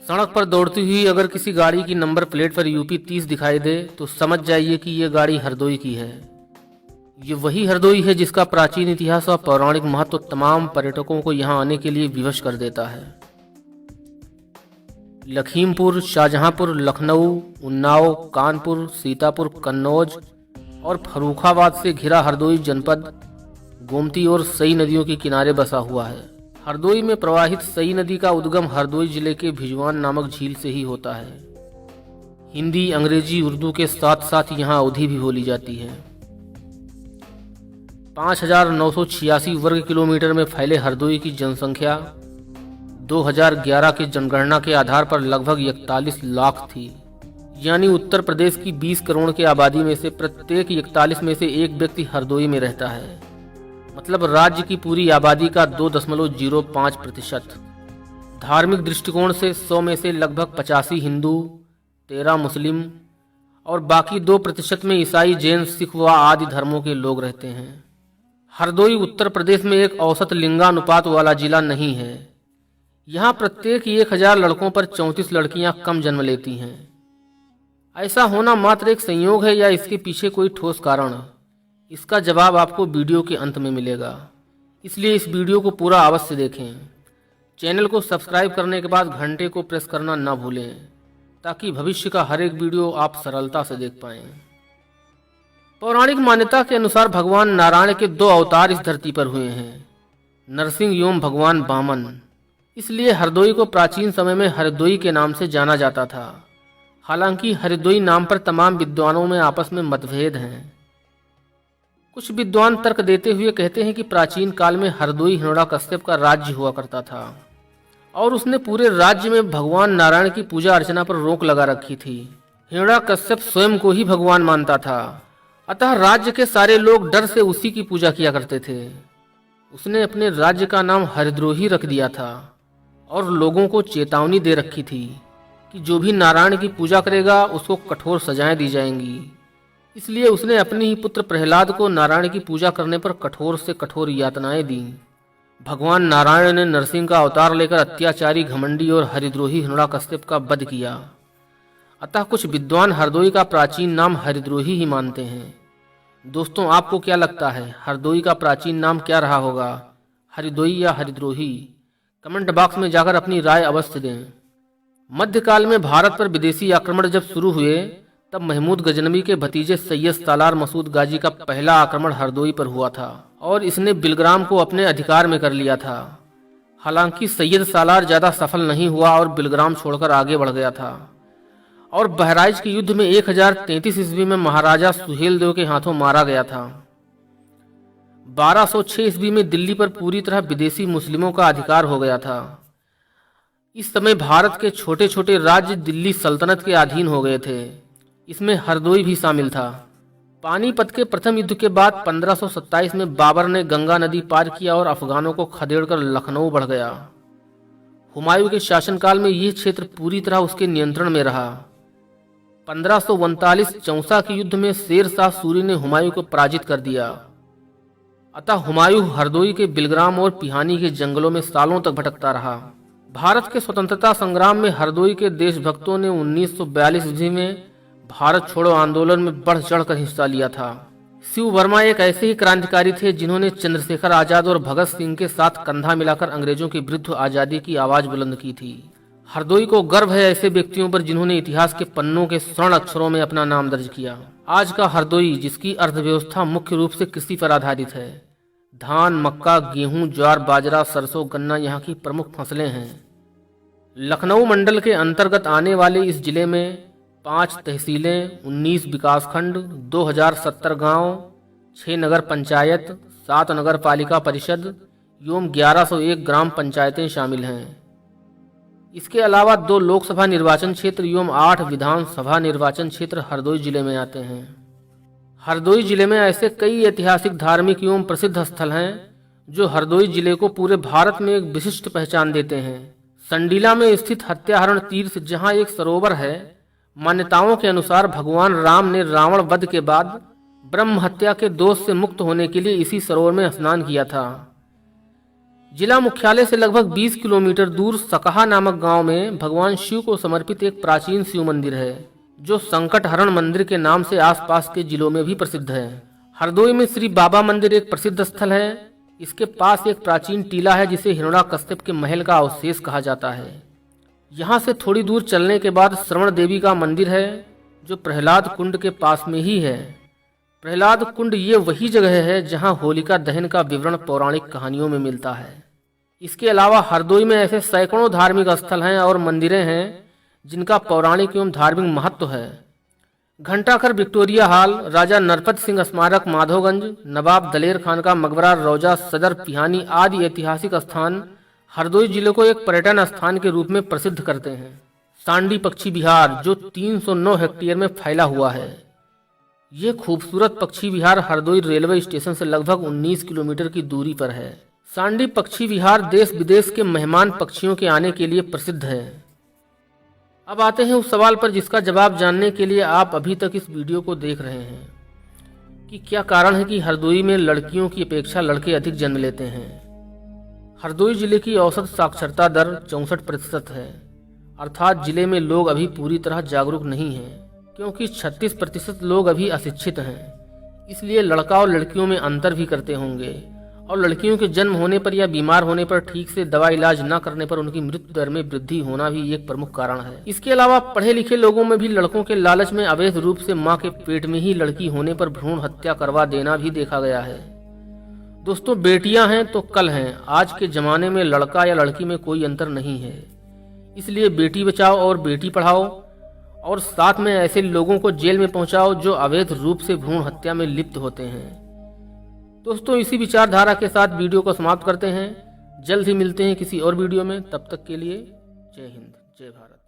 सड़क पर दौड़ती हुई अगर किसी गाड़ी की नंबर प्लेट पर यूपी 30 दिखाई दे तो समझ जाइए कि ये गाड़ी हरदोई की है। ये वही हरदोई है जिसका प्राचीन इतिहास और पौराणिक महत्व तमाम पर्यटकों को यहाँ आने के लिए विवश कर देता है। लखीमपुर, शाहजहांपुर, लखनऊ, उन्नाव, कानपुर, सीतापुर, कन्नौज और फर्रुखाबाद से घिरा हरदोई जनपद गोमती और सई नदियों के किनारे बसा हुआ है। हरदोई में प्रवाहित सई नदी का उद्गम हरदोई जिले के भिजवान नामक झील से ही होता है। हिंदी, अंग्रेजी, उर्दू के साथ साथ यहाँ अवधी भी बोली जाती है। 5,986 वर्ग किलोमीटर में फैले हरदोई की जनसंख्या 2011 के जनगणना के आधार पर लगभग 41 लाख थी। यानी उत्तर प्रदेश की 20 करोड़ की आबादी में से प्रत्येक 41 में से एक व्यक्ति हरदोई में रहता है। मतलब राज्य की पूरी आबादी का 2.05%। धार्मिक दृष्टिकोण से 100 में से लगभग 85 हिंदू, 13 मुस्लिम और बाकी 2% में ईसाई, जैन, सिख व आदि धर्मों के लोग रहते हैं। हरदोई उत्तर प्रदेश में एक औसत लिंगानुपात वाला जिला नहीं है। यहाँ प्रत्येक 1000 लड़कों पर 34 लड़कियां कम जन्म लेती हैं। ऐसा होना मात्र एक संयोग है या इसके पीछे कोई ठोस कारण? इसका जवाब आपको वीडियो के अंत में मिलेगा, इसलिए इस वीडियो को पूरा अवश्य देखें। चैनल को सब्सक्राइब करने के बाद घंटे को प्रेस करना ना भूलें ताकि भविष्य का हर एक वीडियो आप सरलता से देख पाएं। पौराणिक मान्यता के अनुसार भगवान नारायण के 2 अवतार इस धरती पर हुए हैं, नरसिंह एवं भगवान वामन। इसलिए हरदोई को प्राचीन समय में हरदोई के नाम से जाना जाता था। हालांकि हरदोई नाम पर तमाम विद्वानों में आपस में मतभेद हैं। कुछ विद्वान तर्क देते हुए कहते हैं कि प्राचीन काल में हरदोई हिरण्याकश्यप का राज्य हुआ करता था और उसने पूरे राज्य में भगवान नारायण की पूजा अर्चना पर रोक लगा रखी थी। हिरण्याकश्यप स्वयं को ही भगवान मानता था, अतः राज्य के सारे लोग डर से उसी की पूजा किया करते थे। उसने अपने राज्य का नाम हरिद्रोही रख दिया था और लोगों को चेतावनी दे रखी थी कि जो भी नारायण की पूजा करेगा उसको कठोर सजाएं दी जाएंगी। इसलिए उसने अपने ही पुत्र प्रहलाद को नारायण की पूजा करने पर कठोर से कठोर यातनाएं दी। भगवान नारायण ने नरसिंह का अवतार लेकर अत्याचारी, घमंडी और हरिद्रोही हिरण्याकश्यप का वध किया। अतः कुछ विद्वान हरदोई का प्राचीन नाम हरिद्रोही ही मानते हैं। दोस्तों, आपको क्या लगता है हरदोई का प्राचीन नाम क्या रहा होगा, हरिदोई या हरिद्रोही? कमेंट बॉक्स में जाकर अपनी राय अवश्य दें। मध्यकाल में भारत पर विदेशी आक्रमण जब शुरू हुए तब महमूद गजनवी के भतीजे सैयद सालार मसूद गाजी का पहला आक्रमण हरदोई पर हुआ था और इसने बिलग्राम को अपने अधिकार में कर लिया था। हालांकि सैयद सालार ज्यादा सफल नहीं हुआ और बिलग्राम छोड़कर आगे बढ़ गया था और बहराइच के युद्ध में 1033 ईस्वी में महाराजा सुहेलदेव के हाथों मारा गया था। 1206 ईस्वी में दिल्ली पर पूरी तरह विदेशी मुस्लिमों का अधिकार हो गया था। इस समय भारत के छोटे छोटे राज्य दिल्ली सल्तनत के अधीन हो गए थे। इसमें हरदोई भी शामिल था। पानीपत के प्रथम युद्ध के बाद 1527 में बाबर ने गंगा नदी पार किया और अफगानों को खदेड़कर लखनऊ बढ़ गया। हुमायूं के शासनकाल में यह क्षेत्र पूरी तरह उसके नियंत्रण में रहा। 1539 चौसा के युद्ध में शेर शाह सूरी ने हुमायूं को पराजित कर दिया। अतः हुमायूं हरदोई के बिलग्राम और पिहानी के जंगलों में सालों तक भटकता रहा। भारत के स्वतंत्रता संग्राम में हरदोई के देशभक्तों ने 1942 ईस्वी में भारत छोड़ो आंदोलन में बढ़ चढ़कर हिस्सा लिया था। शिव वर्मा एक ऐसे ही क्रांतिकारी थे जिन्होंने चंद्रशेखर आजाद और भगत सिंह के साथ कंधा मिलाकर अंग्रेजों के विरुद्ध आजादी की आवाज बुलंद की थी। हरदोई को गर्व है ऐसे व्यक्तियों पर जिन्होंने इतिहास के पन्नों के स्वर्ण अक्षरों में अपना नाम दर्ज किया। आज का हरदोई, जिसकी अर्थव्यवस्था मुख्य रूप से कृषि पर आधारित है, धान, मक्का, गेहूं, ज्वार, बाजरा, सरसों, गन्ना यहाँ की प्रमुख फसलें हैं। लखनऊ मंडल के अंतर्गत आने वाले इस जिले में 5 तहसीलें, 19 विकासखंड, 2070 गांव, 6 नगर पंचायत, 7 नगर पालिका परिषद एवं 1101 ग्राम पंचायतें शामिल हैं। इसके अलावा 2 लोकसभा निर्वाचन क्षेत्र एवं 8 विधानसभा निर्वाचन क्षेत्र हरदोई जिले में आते हैं। हरदोई जिले में ऐसे कई ऐतिहासिक, धार्मिक एवं प्रसिद्ध स्थल हैं जो हरदोई जिले को पूरे भारत में एक विशिष्ट पहचान देते हैं। संडीला में स्थित हत्याहरण तीर्थ, जहां एक सरोवर है, मान्यताओं के अनुसार भगवान राम ने रावण वध के बाद ब्रह्म हत्या के दोष से मुक्त होने के लिए इसी सरोवर में स्नान किया था। जिला मुख्यालय से लगभग 20 किलोमीटर दूर सकहा नामक गांव में भगवान शिव को समर्पित एक प्राचीन शिव मंदिर है, जो संकट हरण मंदिर के नाम से आसपास के जिलों में भी प्रसिद्ध है। हरदोई में श्री बाबा मंदिर एक प्रसिद्ध स्थल है। इसके पास एक प्राचीन टीला है जिसे हिरण्याकश्यप के महल का अवशेष कहा जाता है। यहाँ से थोड़ी दूर चलने के बाद श्रवण देवी का मंदिर है, जो प्रहलाद कुंड के पास में ही है। प्रहलाद कुंड ये वही जगह है जहाँ होलिका दहन का विवरण पौराणिक कहानियों में मिलता है। इसके अलावा हरदोई में ऐसे सैकड़ों धार्मिक स्थल हैं और मंदिरें हैं जिनका पौराणिक एवं धार्मिक महत्व है। घंटाघर विक्टोरिया हॉल, राजा नरपत सिंह स्मारक माधोगंज, नवाब दलेर खान का मकबरा, रौजा सदर पिहानी आदि ऐतिहासिक स्थान हरदोई जिले को एक पर्यटन स्थान के रूप में प्रसिद्ध करते हैं। सांडी पक्षी विहार, जो 309 हेक्टेयर में फैला हुआ है। ये खूबसूरत पक्षी विहार हरदोई रेलवे स्टेशन से लगभग 19 किलोमीटर की दूरी पर है। सांडी पक्षी विहार देश विदेश के मेहमान पक्षियों के आने के लिए प्रसिद्ध है। अब आते हैं उस सवाल पर जिसका जवाब जानने के लिए आप अभी तक इस वीडियो को देख रहे हैं कि क्या कारण है कि हरदोई में लड़कियों की अपेक्षा लड़के अधिक जन्म लेते हैं। हरदोई जिले की औसत साक्षरता दर 64% है, अर्थात जिले में लोग अभी पूरी तरह जागरूक नहीं हैं, क्योंकि 36% लोग अभी अशिक्षित हैं। इसलिए लड़का और लड़कियों में अंतर भी करते होंगे और लड़कियों के जन्म होने पर या बीमार होने पर ठीक से दवा इलाज न करने पर उनकी मृत्यु दर में वृद्धि होना भी एक प्रमुख कारण है। इसके अलावा पढ़े लिखे लोगों में भी लड़कों के लालच में अवैध रूप से मां के पेट में ही लड़की होने पर भ्रूण हत्या करवा देना भी देखा गया है। दोस्तों, बेटियां हैं तो कल हैं। आज के जमाने में लड़का या लड़की में कोई अंतर नहीं है। इसलिए बेटी बचाओ और बेटी पढ़ाओ, और साथ में ऐसे लोगों को जेल में पहुंचाओ जो अवैध रूप से भ्रूण हत्या में लिप्त होते हैं। दोस्तों, इसी विचारधारा के साथ वीडियो को समाप्त करते हैं। जल्द ही मिलते हैं किसी और वीडियो में। तब तक के लिए जय हिंद, जय भारत।